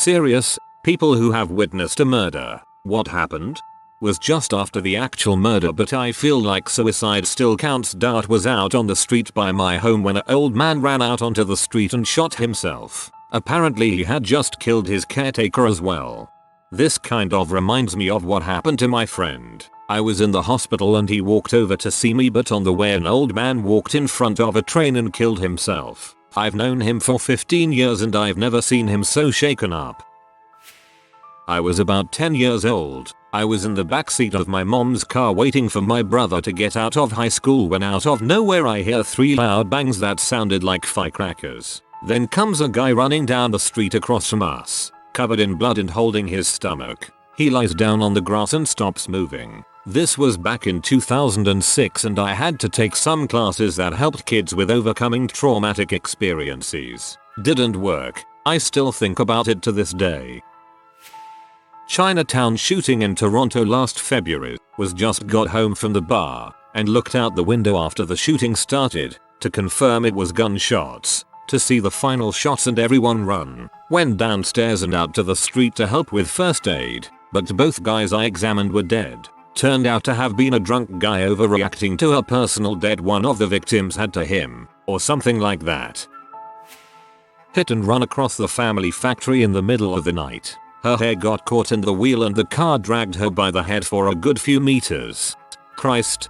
Serious, people who have witnessed a murder. What happened? Was just after the actual murder, but I feel like suicide still counts. Dart was out on the street by my home when an old man ran out onto the street and shot himself. Apparently he had just killed his caretaker as well. This kind of reminds me of what happened to my friend. I was in the hospital and he walked over to see me, but on the way an old man walked in front of a train and killed himself. I've known him for 15 years and I've never seen him so shaken up. I was about 10 years old. I was in the backseat of my mom's car waiting for my brother to get out of high school when out of nowhere I hear 3 loud bangs that sounded like firecrackers. Then comes a guy running down the street across from us, covered in blood and holding his stomach. He lies down on the grass and stops moving. This was back in 2006 and I had to take some classes that helped kids with overcoming traumatic experiences. Didn't work. I still think about it to this day. Chinatown shooting in Toronto last February. Was just got home from the bar and looked out the window after the shooting started to confirm it was gunshots. To see the final shots and everyone run. Went downstairs and out to the street to help with first aid, but both guys I examined were dead. Turned out to have been a drunk guy overreacting to a personal death one of the victims had to him, or something like that. Hit and run across the family factory in the middle of the night. Her hair got caught in the wheel and the car dragged her by the head for a good few meters. Christ.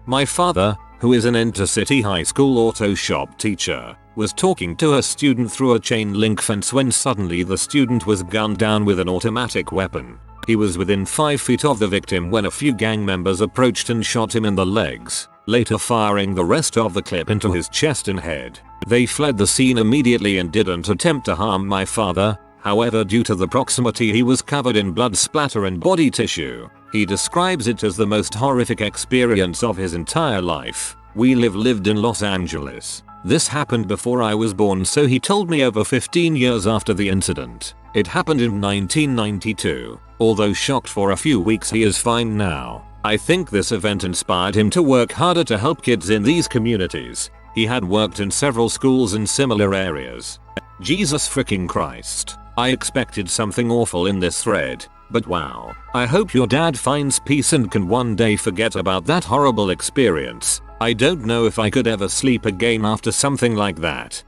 My father, who is an intercity high school auto shop teacher, was talking to a student through a chain link fence when suddenly the student was gunned down with an automatic weapon. He was within 5 feet of the victim when a few gang members approached and shot him in the legs, later firing the rest of the clip into his chest and head. They fled the scene immediately and didn't attempt to harm my father. However, due to the proximity, he was covered in blood splatter and body tissue. He describes it as the most horrific experience of his entire life. We lived in Los Angeles. This happened before I was born, so he told me over 15 years after the incident. It happened in 1992. Although shocked for a few weeks, he is fine now. I think this event inspired him to work harder to help kids in these communities. He had worked in several schools in similar areas. Jesus freaking Christ. I expected something awful in this thread, but wow. I hope your dad finds peace and can one day forget about that horrible experience. I don't know if I could ever sleep again after something like that.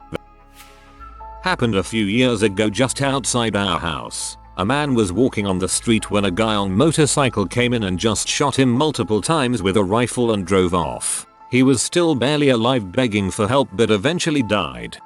Happened a few years ago just outside our house. A man was walking on the street when a guy on motorcycle came in and just shot him multiple times with a rifle and drove off. He was still barely alive, begging for help, but eventually died.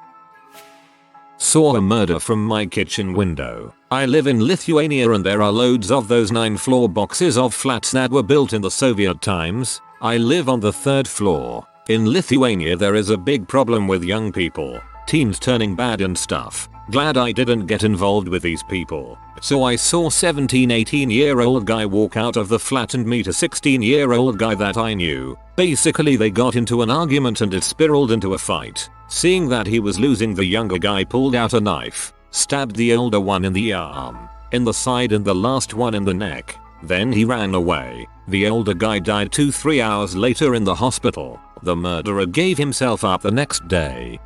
Saw a murder from my kitchen window. I live in Lithuania and there are loads of those 9-floor boxes of flats that were built in the Soviet times. I live on the 3rd floor. In Lithuania there is a big problem with young people, teens turning bad and stuff. Glad I didn't get involved with these people. So I saw 17-18-year-old guy walk out of the flat and meet a 16-year-old guy that I knew. Basically they got into an argument and it spiraled into a fight. Seeing that he was losing, the younger guy pulled out a knife, stabbed the older one in the arm, in the side and the last one in the neck. Then he ran away. The older guy died 2-3 hours later in the hospital. The murderer gave himself up the next day.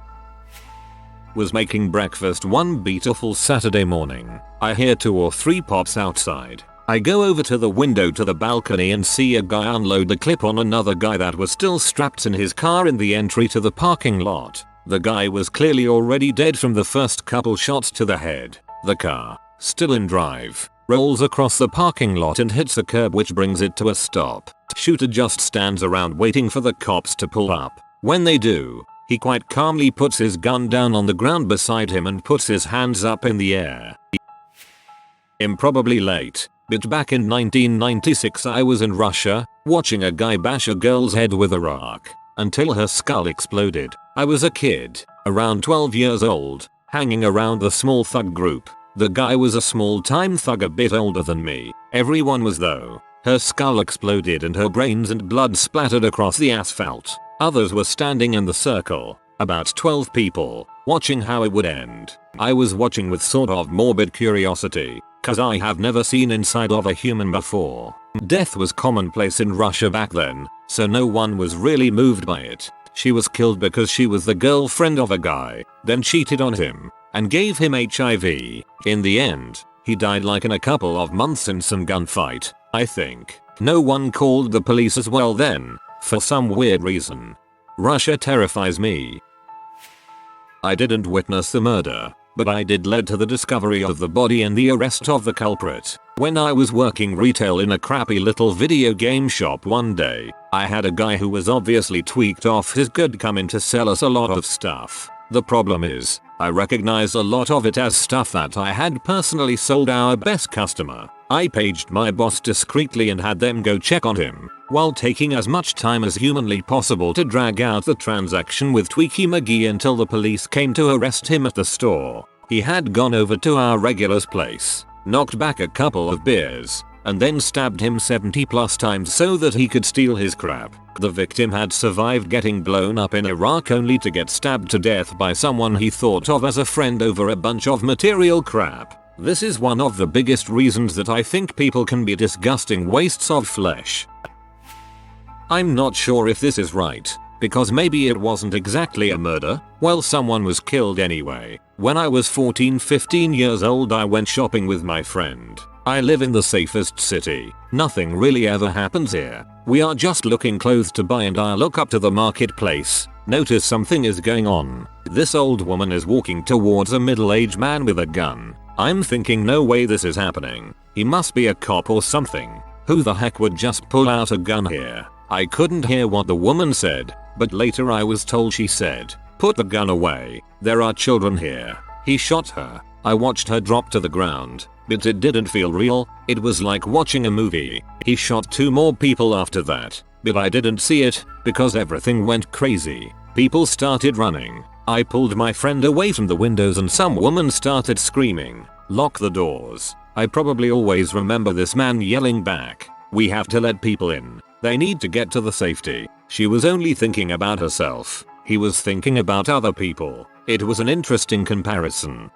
Was making breakfast one beautiful Saturday morning. I hear 2 or 3 pops outside. I go over to the window to the balcony and see a guy unload the clip on another guy that was still strapped in his car in the entry to the parking lot. The guy was clearly already dead from the first couple shots to the head. The car, still in drive, rolls across the parking lot and hits a curb, which brings it to a stop. Shooter just stands around waiting for the cops to pull up. When they do, he quite calmly puts his gun down on the ground beside him and puts his hands up in the air. Improbably late, but back in 1996 I was in Russia, watching a guy bash a girl's head with a rock until her skull exploded. I was a kid, around 12 years old, hanging around the small thug group. The guy was a small-time thug a bit older than me. Everyone was though. Her skull exploded and her brains and blood splattered across the asphalt. Others were standing in the circle, about 12 people, watching how it would end. I was watching with sort of morbid curiosity, cause I have never seen inside of a human before. Death was commonplace in Russia back then, so no one was really moved by it. She was killed because she was the girlfriend of a guy, then cheated on him. and gave him HIV. In the end, he died like in a couple of months in some gunfight, I think. No one called the police as well then, for some weird reason. Russia terrifies me. I didn't witness the murder, but I did lead to the discovery of the body and the arrest of the culprit. When I was working retail in a crappy little video game shop one day, I had a guy who was obviously tweaked off his good come in to sell us a lot of stuff. The problem is, I recognized a lot of it as stuff that I had personally sold our best customer. I paged my boss discreetly and had them go check on him, while taking as much time as humanly possible to drag out the transaction with Tweaky McGee until the police came to arrest him at the store. He had gone over to our regular's place, knocked back a couple of beers, and then stabbed him 70+ times so that he could steal his crap. The victim had survived getting blown up in Iraq only to get stabbed to death by someone he thought of as a friend over a bunch of material crap. This is one of the biggest reasons that I think people can be disgusting wastes of flesh. I'm not sure if this is right, because maybe it wasn't exactly a murder. Well, someone was killed anyway. When I was 14-15 years old, I went shopping with my friend. I live in the safest city. Nothing really ever happens here. We are just looking clothes to buy and I look up to the marketplace. Notice something is going on. This old woman is walking towards a middle-aged man with a gun. I'm thinking, no way this is happening. He must be a cop or something. Who the heck would just pull out a gun here? I couldn't hear what the woman said, but later I was told she said, "Put the gun away. There are children here." He shot her. I watched her drop to the ground, but it didn't feel real. It was like watching a movie. He shot 2 more people after that, but I didn't see it because everything went crazy. People started running. I pulled my friend away from the windows and some woman started screaming, "Lock the doors." I probably always remember this man yelling back, "We have to let people in. They need to get to the safety." She was only thinking about herself. He was thinking about other people. It was an interesting comparison.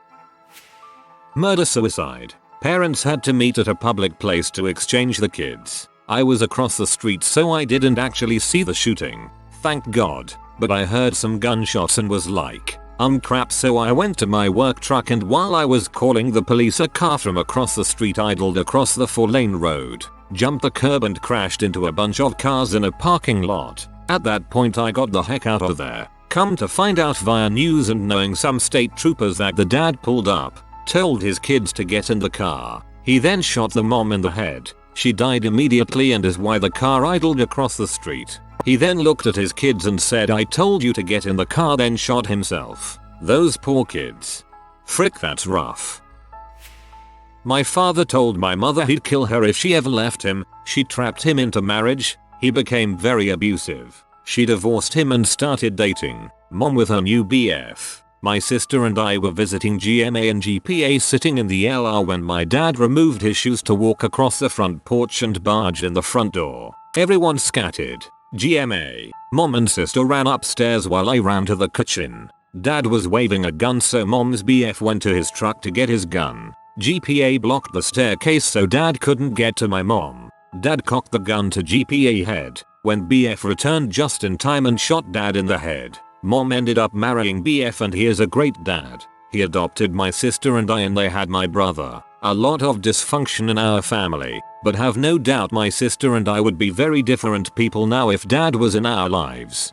Murder-suicide. Parents had to meet at a public place to exchange the kids. I was across the street so I didn't actually see the shooting. Thank God. But I heard some gunshots and was like, crap, so I went to my work truck and while I was calling the police, a car from across the street idled across the 4-lane road, jumped the curb and crashed into a bunch of cars in a parking lot. At that point I got the heck out of there. Come to find out via news and knowing some state troopers that the dad pulled up, told his kids to get in the car. He then shot the mom in the head. She died immediately and is why the car idled across the street. He then looked at his kids and said, "I told you to get in the car," then shot himself. Those poor kids. Frick, that's rough. My father told my mother he'd kill her if she ever left him. She trapped him into marriage. He became very abusive. She divorced him and started dating mom with her new BF. My sister and I were visiting GMA and GPA sitting in the LR when my dad removed his shoes to walk across the front porch and barged in the front door. Everyone scattered. GMA, mom and sister ran upstairs while I ran to the kitchen. Dad was waving a gun so mom's BF went to his truck to get his gun. GPA blocked the staircase so dad couldn't get to my mom. Dad cocked the gun to GPA head when BF returned just in time and shot dad in the head. Mom ended up marrying BF and he is a great dad. He adopted my sister and I and they had my brother. A lot of dysfunction in our family, but have no doubt my sister and I would be very different people now if dad was in our lives.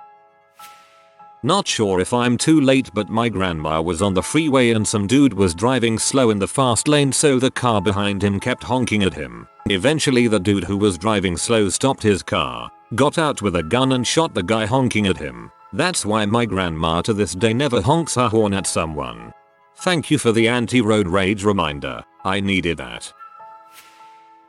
Not sure if I'm too late, but my grandma was on the freeway and some dude was driving slow in the fast lane so the car behind him kept honking at him. Eventually the dude who was driving slow stopped his car, got out with a gun and shot the guy honking at him. That's why my grandma to this day never honks her horn at someone. Thank you for the anti-road rage reminder. I needed that.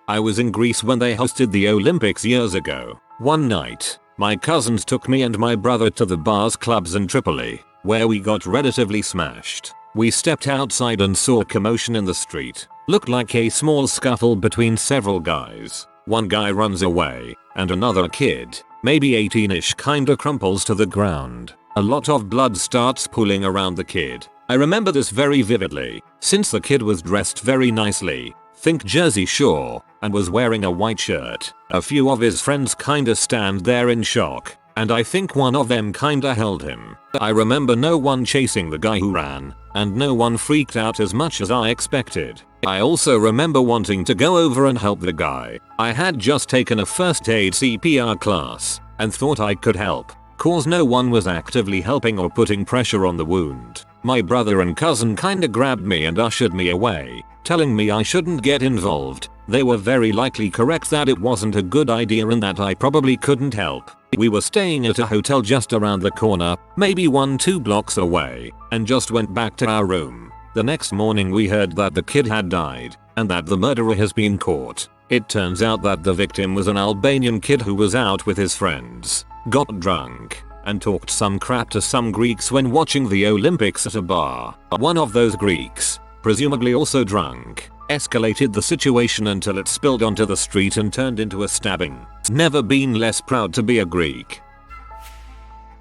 I was in Greece when they hosted the Olympics years ago. One night, my cousins took me and my brother to the bars clubs in Tripoli, where we got relatively smashed. We stepped outside and saw commotion in the street. Looked like a small scuffle between several guys. One guy runs away, and another kid, maybe 18ish, kinda crumples to the ground. A lot of blood starts pooling around the kid. I remember this very vividly, since the kid was dressed very nicely, think Jersey Shore, and was wearing a white shirt. A few of his friends kinda stand there in shock. and I think one of them kinda held him. I remember no one chasing the guy who ran, and no one freaked out as much as I expected. I also remember wanting to go over and help the guy. I had just taken a first aid CPR class, and thought I could help, cause no one was actively helping or putting pressure on the wound. My brother and cousin kinda grabbed me and ushered me away, telling me I shouldn't get involved. They were very likely correct that it wasn't a good idea and that I probably couldn't help. We were staying at a hotel just around the corner, maybe 1-2 blocks away, and just went back to our room. The next morning we heard that the kid had died, and that the murderer has been caught. It turns out that the victim was an Albanian kid who was out with his friends, got drunk, and talked some crap to some Greeks when watching the Olympics at a bar. One of those Greeks, presumably also drunk, escalated the situation until it spilled onto the street and turned into a stabbing. Never been less proud to be a Greek.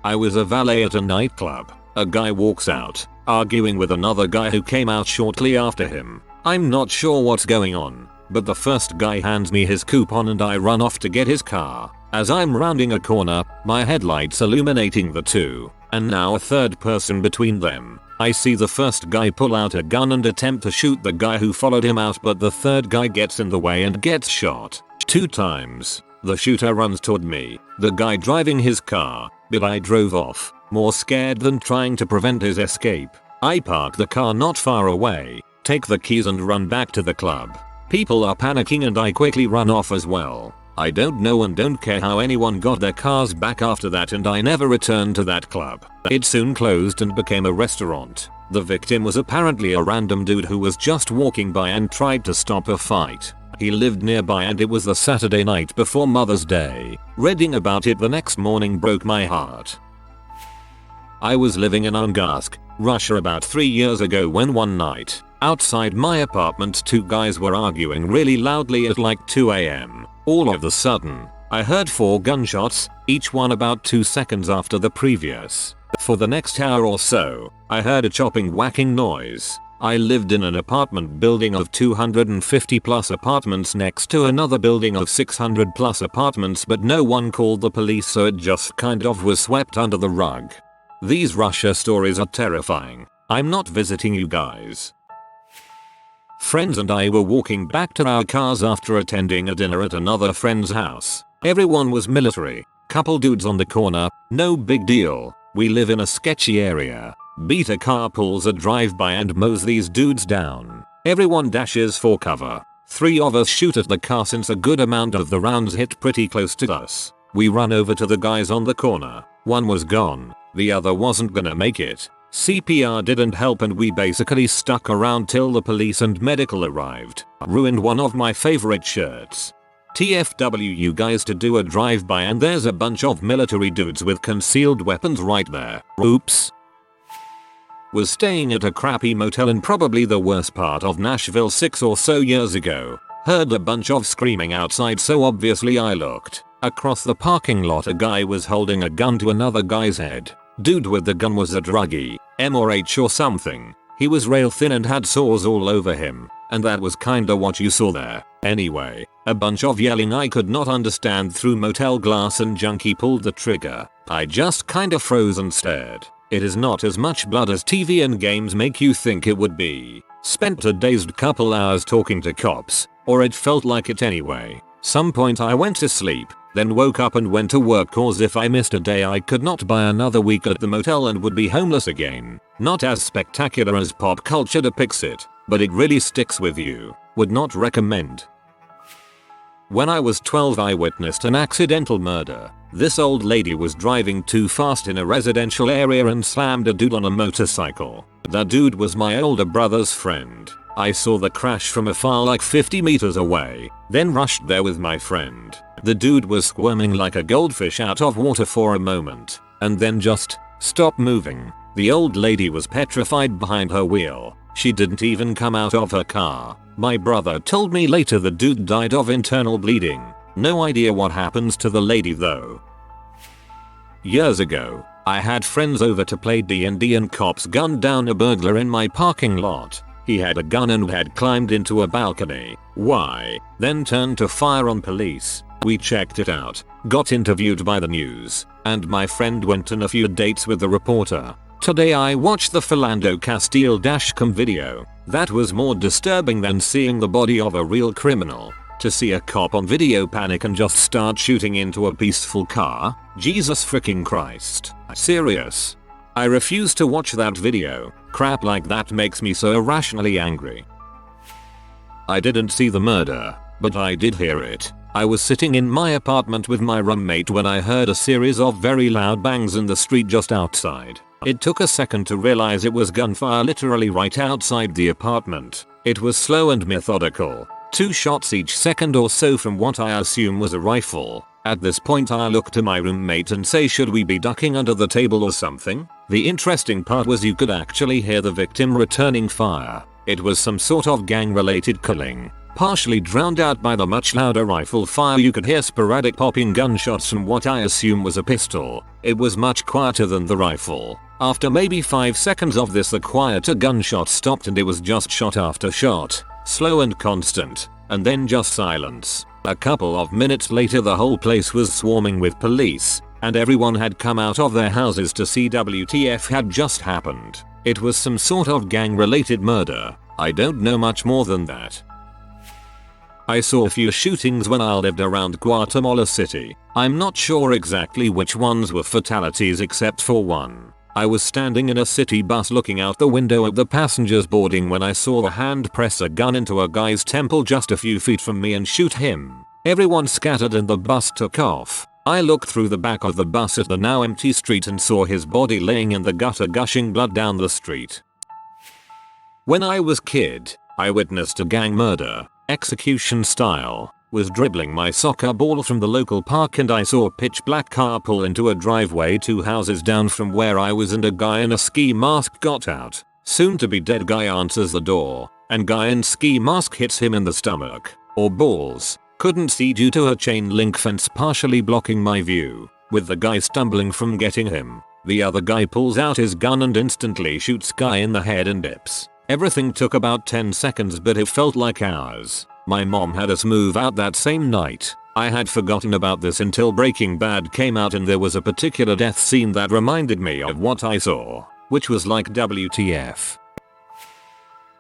I was a valet at a nightclub. A guy walks out, arguing with another guy who came out shortly after him. I'm not sure what's going on, but the first guy hands me his coupon and I run off to get his car. As I'm rounding a corner, my headlights illuminating the two, and now a third person between them. I see the first guy pull out a gun and attempt to shoot the guy who followed him out, but the third guy gets in the way and gets shot 2 times. The shooter runs toward me, the guy driving his car, but I drove off, more scared than trying to prevent his escape. I park the car not far away, take the keys and run back to the club. People are panicking and I quickly run off as well. I don't know and don't care how anyone got their cars back after that, and I never returned to that club. It soon closed and became a restaurant. The victim was apparently a random dude who was just walking by and tried to stop a fight. He lived nearby and it was the Saturday night before Mother's Day. Reading about it the next morning broke my heart. I was living in Ungarsk, Russia about 3 years ago when one night, outside my apartment 2 guys were arguing really loudly at like 2 AM. All of a sudden, I heard 4 gunshots, each one about 2 seconds after the previous. For the next hour or so, I heard a chopping whacking noise. I lived in an apartment building of 250 plus apartments next to another building of 600 plus apartments, but no one called the police, so it just kind of was swept under the rug. These Russia stories are terrifying. I'm not visiting you guys. Friends and I were walking back to our cars after attending a dinner at another friend's house. Everyone was military. Couple dudes on the corner, no big deal. We live in a sketchy area. Beta car pulls a drive-by and mows these dudes down. Everyone dashes for cover. 3 of us shoot at the car since a good amount of the rounds hit pretty close to us. We run over to the guys on the corner. One was gone. The other wasn't gonna make it. CPR didn't help and we basically stuck around till the police and medical arrived. Ruined one of my favorite shirts. TFW you guys to do a drive-by and there's a bunch of military dudes with concealed weapons right there. Oops. Was staying at a crappy motel in probably the worst part of Nashville 6 or so years ago. Heard a bunch of screaming outside, so obviously I looked. Across the parking lot a guy was holding a gun to another guy's head. Dude with the gun was a druggie, M or H or something. He was rail thin and had sores all over him, and that was kinda what you saw there. Anyway, a bunch of yelling I could not understand through motel glass and junkie pulled the trigger. I just kinda froze and stared. It is not as much blood as TV and games make you think it would be. Spent a dazed couple hours talking to cops, or it felt like it anyway. Some point I went to sleep, then woke up and went to work, cause if I missed a day I could not buy another week at the motel and would be homeless again. Not as spectacular as pop culture depicts it, but it really sticks with you. Would not recommend. When I was 12 I witnessed an accidental murder. This old lady was driving too fast in a residential area and slammed a dude on a motorcycle. That dude was my older brother's friend. I saw the crash from afar like 50 meters away, then rushed there with my friend. The dude was squirming like a goldfish out of water for a moment, and then just stopped moving. The old lady was petrified behind her wheel. She didn't even come out of her car. My brother told me later the dude died of internal bleeding. No idea what happens to the lady though. Years ago, I had friends over to play D&D and cops gunned down a burglar in my parking lot. He had a gun and had climbed into a balcony. Why? Then turned to fire on police. We checked it out, got interviewed by the news, and my friend went on a few dates with the reporter. Today I watched the Philando Castile dashcam video. That was more disturbing than seeing the body of a real criminal. To see a cop on video panic and just start shooting into a peaceful car? Jesus freaking Christ. Serious? I refuse to watch that video. Crap like that makes me so irrationally angry. I didn't see the murder, but I did hear it. I was sitting in my apartment with my roommate when I heard a series of very loud bangs in the street just outside. It took a second to realize it was gunfire literally right outside the apartment. It was slow and methodical. 2 shots each second or so from what I assume was a rifle. At this point I look to my roommate and say, should we be ducking under the table or something? The interesting part was you could actually hear the victim returning fire. It was some sort of gang related killing. Partially drowned out by the much louder rifle fire, you could hear sporadic popping gunshots from what I assume was a pistol. It was much quieter than the rifle. After maybe 5 seconds of this, the quieter gunshot stopped and it was just shot after shot. Slow and constant, and then just silence. A couple of minutes later the whole place was swarming with police, and everyone had come out of their houses to see WTF had just happened. It was some sort of gang related murder. I don't know much more than that. I saw a few shootings when I lived around Guatemala City. I'm not sure exactly which ones were fatalities except for one. I was standing in a city bus looking out the window at the passengers boarding when I saw a hand press a gun into a guy's temple just a few feet from me and shoot him. Everyone scattered and the bus took off. I looked through the back of the bus at the now empty street and saw his body laying in the gutter, gushing blood down the street. When I was kid, I witnessed a gang murder. Execution style. Was dribbling my soccer ball from the local park and I saw a pitch black car pull into a driveway 2 houses down from where I was, and a guy in a ski mask got out. Soon to be dead guy answers the door, and guy in ski mask hits him in the stomach. Or balls. Couldn't see due to a chain link fence partially blocking my view. With the guy stumbling from getting him, the other guy pulls out his gun and instantly shoots guy in the head and dips. Everything took about 10 seconds but it felt like hours. My mom had us move out that same night. I had forgotten about this until Breaking Bad came out and there was a particular death scene that reminded me of what I saw, which was like WTF.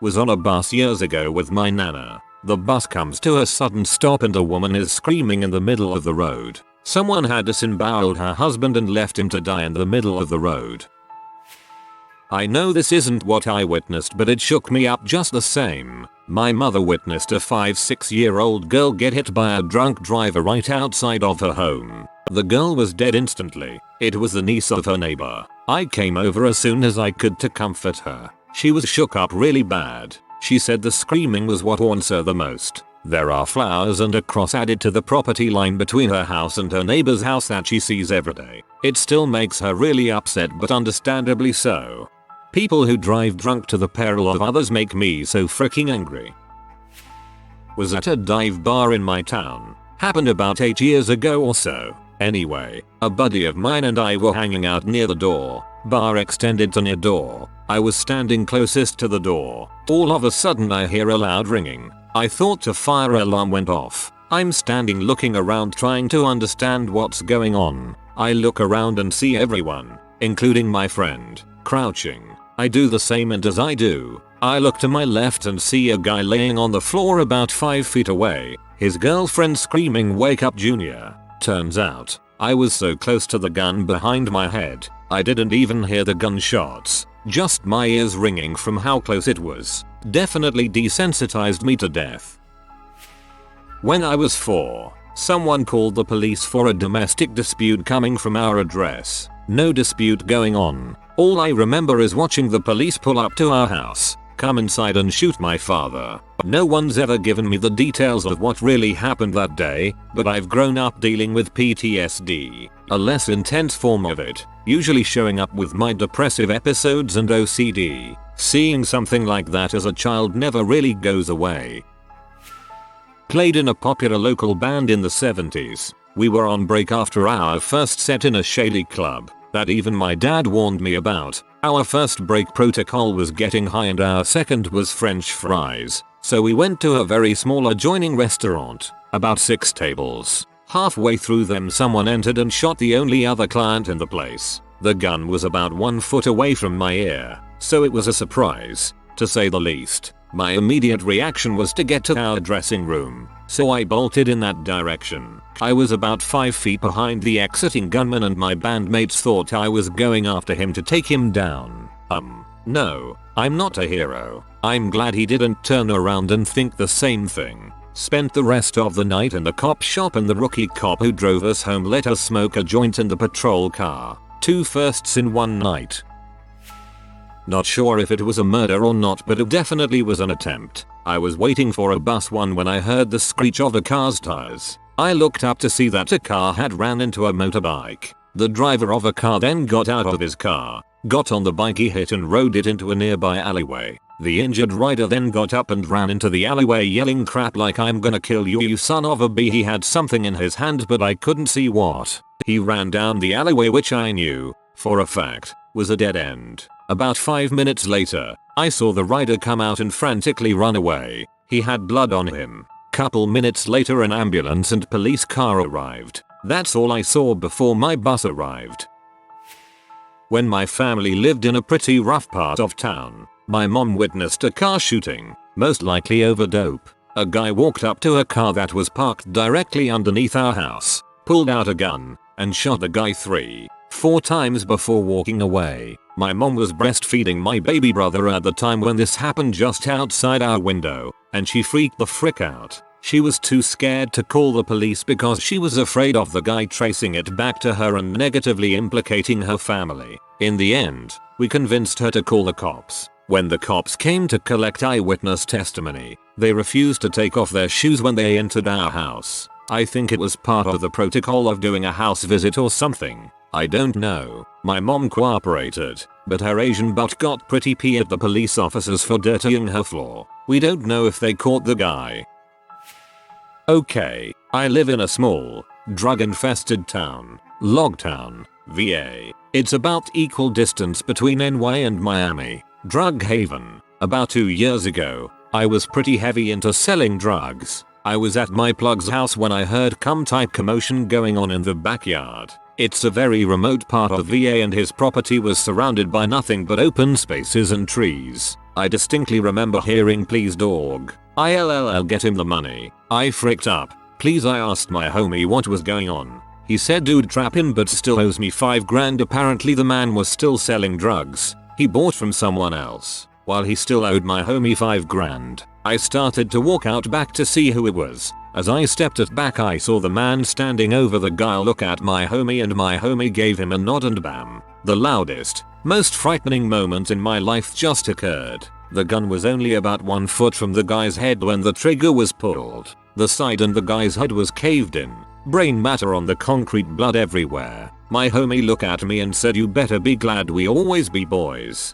Was on a bus years ago with my nana. The bus comes to a sudden stop and a woman is screaming in the middle of the road. Someone had disemboweled her husband and left him to die in the middle of the road. I know this isn't what I witnessed, but it shook me up just the same. My mother witnessed a 5-6-year-old girl get hit by a drunk driver right outside of her home. The girl was dead instantly. It was the niece of her neighbor. I came over as soon as I could to comfort her. She was shook up really bad. She said the screaming was what haunts her the most. There are flowers and a cross added to the property line between her house and her neighbor's house that she sees every day. It still makes her really upset, but understandably so. People who drive drunk to the peril of others make me so freaking angry. Was at a dive bar in my town. Happened about 8 years ago or so. Anyway, a buddy of mine and I were hanging out near the door. Bar extended to near door. I was standing closest to the door. All of a sudden I hear a loud ringing. I thought a fire alarm went off. I'm standing looking around trying to understand what's going on. I look around and see everyone, including my friend, crouching. I do the same, and as I do, I look to my left and see a guy laying on the floor about 5 feet away. His girlfriend screaming, "Wake up, Junior." Turns out, I was so close to the gun behind my head, I didn't even hear the gunshots. Just my ears ringing from how close it was. Definitely desensitized me to death. When I was 4, someone called the police for a domestic dispute coming from our address. No dispute going on. All I remember is watching the police pull up to our house, come inside and shoot my father. No one's ever given me the details of what really happened that day, but I've grown up dealing with PTSD, a less intense form of it, usually showing up with my depressive episodes and OCD. Seeing something like that as a child never really goes away. Played in a popular local band in the 70s. We were on break after our first set in a shady club that even my dad warned me about. Our first break protocol was getting high and our second was French fries. So we went to a very small adjoining restaurant, about 6 tables. Halfway through them someone entered and shot the only other client in the place. The gun was about 1 foot away from my ear, so it was a surprise, to say the least. My immediate reaction was to get to our dressing room, so I bolted in that direction. I was about 5 feet behind the exiting gunman and my bandmates thought I was going after him to take him down. No, I'm not a hero. I'm glad he didn't turn around and think the same thing. Spent the rest of the night in the cop shop and the rookie cop who drove us home let us smoke a joint in the patrol car. 2 firsts in one night. Not sure if it was a murder or not, but it definitely was an attempt. I was waiting for a bus one when I heard the screech of a car's tires. I looked up to see that a car had ran into a motorbike. The driver of a car then got out of his car, got on the bike he hit and rode it into a nearby alleyway. The injured rider then got up and ran into the alleyway yelling crap like "I'm gonna kill you, you son of a b." He had something in his hand but I couldn't see what. He ran down the alleyway, which I knew, for a fact, was a dead end. About 5 minutes later, I saw the rider come out and frantically run away. He had blood on him. Couple minutes later an ambulance and police car arrived. That's all I saw before my bus arrived. When my family lived in a pretty rough part of town, my mom witnessed a car shooting, most likely over dope. A guy walked up to a car that was parked directly underneath our house, pulled out a gun, and shot the guy 3-4 times before walking away. My mom was breastfeeding my baby brother at the time when this happened just outside our window, and she freaked the frick out. She was too scared to call the police because she was afraid of the guy tracing it back to her and negatively implicating her family. In the end, we convinced her to call the cops. When the cops came to collect eyewitness testimony, they refused to take off their shoes when they entered our house. I think it was part of the protocol of doing a house visit or something. I don't know. My mom cooperated, but her Asian butt got pretty pee at the police officers for dirtying her floor. We don't know if they caught the guy. Okay, I live in a small, drug-infested town, Logtown, VA. It's about equal distance between NY and Miami, drug haven. About 2 years ago, I was pretty heavy into selling drugs. I was at my plug's house when I heard type commotion going on in the backyard. It's a very remote part of VA and his property was surrounded by nothing but open spaces and trees. I distinctly remember hearing "Please dog, ILLL get him the money." I fricked up. Please, I asked my homie what was going on. He said dude trap him but still owes me 5 grand. Apparently the man was still selling drugs he bought from someone else, while he still owed my homie 5 grand. I started to walk out back to see who it was. As I stepped it back I saw the man standing over the guy look at my homie and my homie gave him a nod and bam. The loudest, most frightening moment in my life just occurred. The gun was only about 1 foot from the guy's head when the trigger was pulled. The side and the guy's head was caved in. Brain matter on the concrete, blood everywhere. My homie looked at me and said, "You better be glad we always be boys."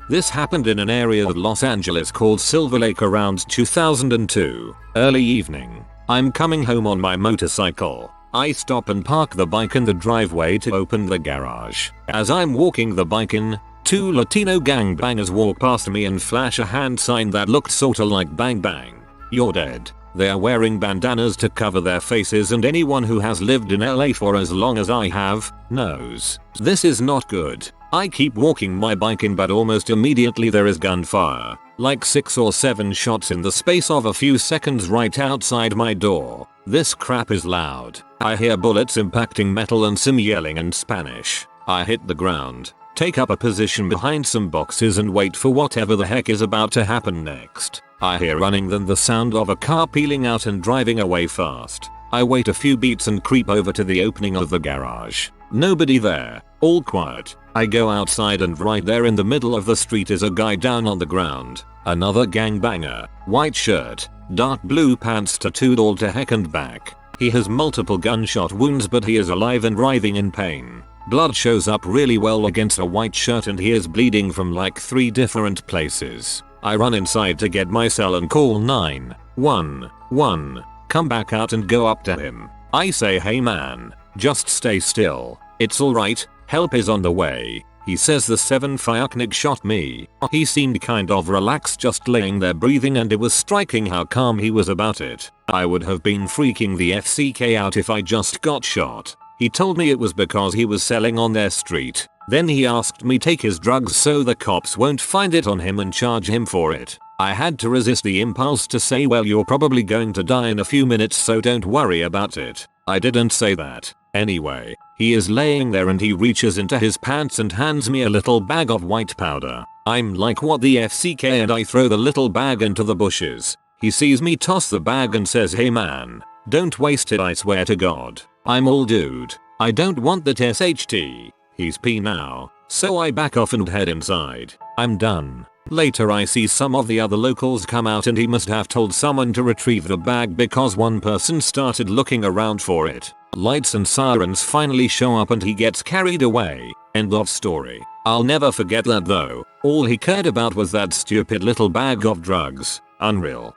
This happened in an area of Los Angeles called Silver Lake around 2002. Early evening. I'm coming home on my motorcycle. I stop and park the bike in the driveway to open the garage. As I'm walking the bike in, 2 Latino gangbangers walk past me and flash a hand sign that looked sorta like "Bang Bang, you're dead." They are wearing bandanas to cover their faces, and anyone who has lived in LA for as long as I have knows this is not good. I keep walking my bike in, but almost immediately there is gunfire. Like 6 or 7 shots in the space of a few seconds right outside my door. This crap is loud. I hear bullets impacting metal and some yelling in Spanish. I hit the ground, take up a position behind some boxes and wait for whatever the heck is about to happen next. I hear running, then the sound of a car peeling out and driving away fast. I wait a few beats and creep over to the opening of the garage. Nobody there, all quiet. I go outside and right there in the middle of the street is a guy down on the ground. Another gangbanger, white shirt, dark blue pants, tattooed all to heck and back. He has multiple gunshot wounds but he is alive and writhing in pain. Blood shows up really well against a white shirt and he is bleeding from like 3 different places. I run inside to get my cell and call 911. Come back out and go up to him. I say, "Hey man, just stay still. It's alright, help is on the way." He says the 7-fiachnik shot me. He seemed kind of relaxed just laying there breathing, and it was striking how calm he was about it. I would have been freaking the FCK out if I just got shot. He told me it was because he was selling on their street. Then he asked me take his drugs so the cops won't find it on him and charge him for it. I had to resist the impulse to say, well, you're probably going to die in a few minutes, so don't worry about it. I didn't say that. Anyway, he is laying there and he reaches into his pants and hands me a little bag of white powder. I'm like, what the FCK, and I throw the little bag into the bushes. He sees me toss the bag and says, hey man, don't waste it, I swear to God. I'm all, dude, I don't want that SHT. He's pee now, so I back off and head inside. I'm done. Later I see some of the other locals come out and he must have told someone to retrieve the bag because one person started looking around for it. Lights and sirens finally show up and he gets carried away. End of story. I'll never forget that though. All he cared about was that stupid little bag of drugs. Unreal.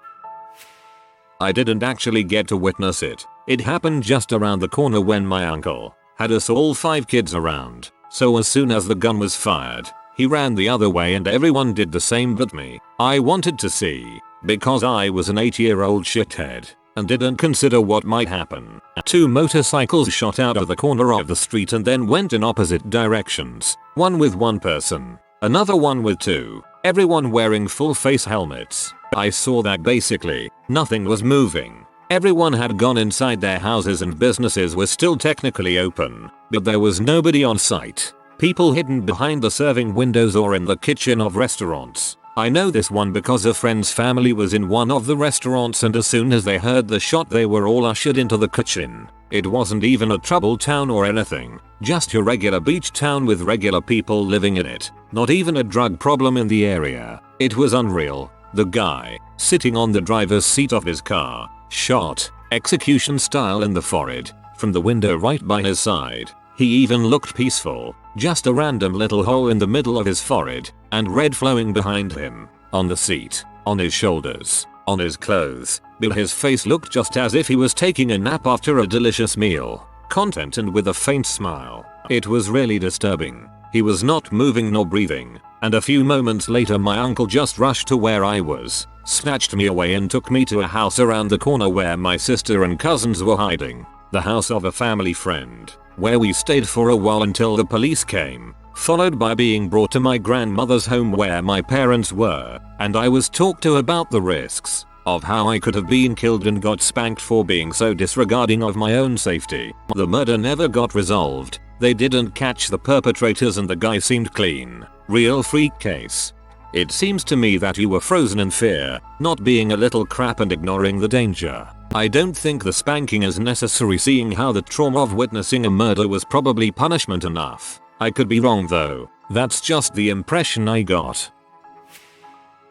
I didn't actually get to witness it. It happened just around the corner when my uncle had us all 5 kids around. So as soon as the gun was fired, he ran the other way and everyone did the same but me. I wanted to see, because I was an 8-year-old shithead and didn't consider what might happen. 2 motorcycles shot out of the corner of the street and then went in opposite directions. One with 1 person, another one with 2, everyone wearing full face helmets. I saw that basically nothing was moving. Everyone had gone inside their houses and businesses were still technically open, but there was nobody on site. People hidden behind the serving windows or in the kitchen of restaurants. I know this one because a friend's family was in one of the restaurants and as soon as they heard the shot they were all ushered into the kitchen. It wasn't even a troubled town or anything, just your regular beach town with regular people living in it. Not even a drug problem in the area. It was unreal. The guy, sitting on the driver's seat of his car, shot, execution style in the forehead, from the window right by his side. He even looked peaceful, just a random little hole in the middle of his forehead, and red flowing behind him, on the seat, on his shoulders, on his clothes, but his face looked just as if he was taking a nap after a delicious meal, content and with a faint smile. It was really disturbing. He was not moving nor breathing, and a few moments later my uncle just rushed to where I was, snatched me away and took me to a house around the corner where my sister and cousins were hiding, the house of a family friend, where we stayed for a while until the police came, followed by being brought to my grandmother's home where my parents were, and I was talked to about the risks of how I could have been killed and got spanked for being so disregarding of my own safety. The murder never got resolved. They didn't catch the perpetrators and the guy seemed clean. Real freak case. It seems to me that you were frozen in fear, not being a little crap and ignoring the danger. I don't think the spanking is necessary seeing how the trauma of witnessing a murder was probably punishment enough. I could be wrong though. That's just the impression I got.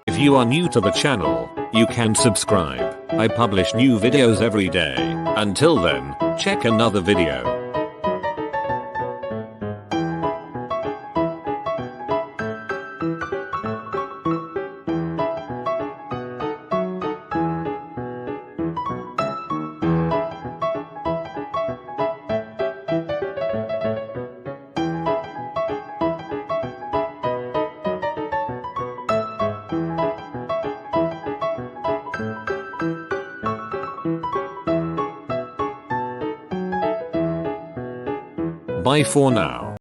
If you are new to the channel, you can subscribe. I publish new videos every day. Until then, check another video. Bye for now.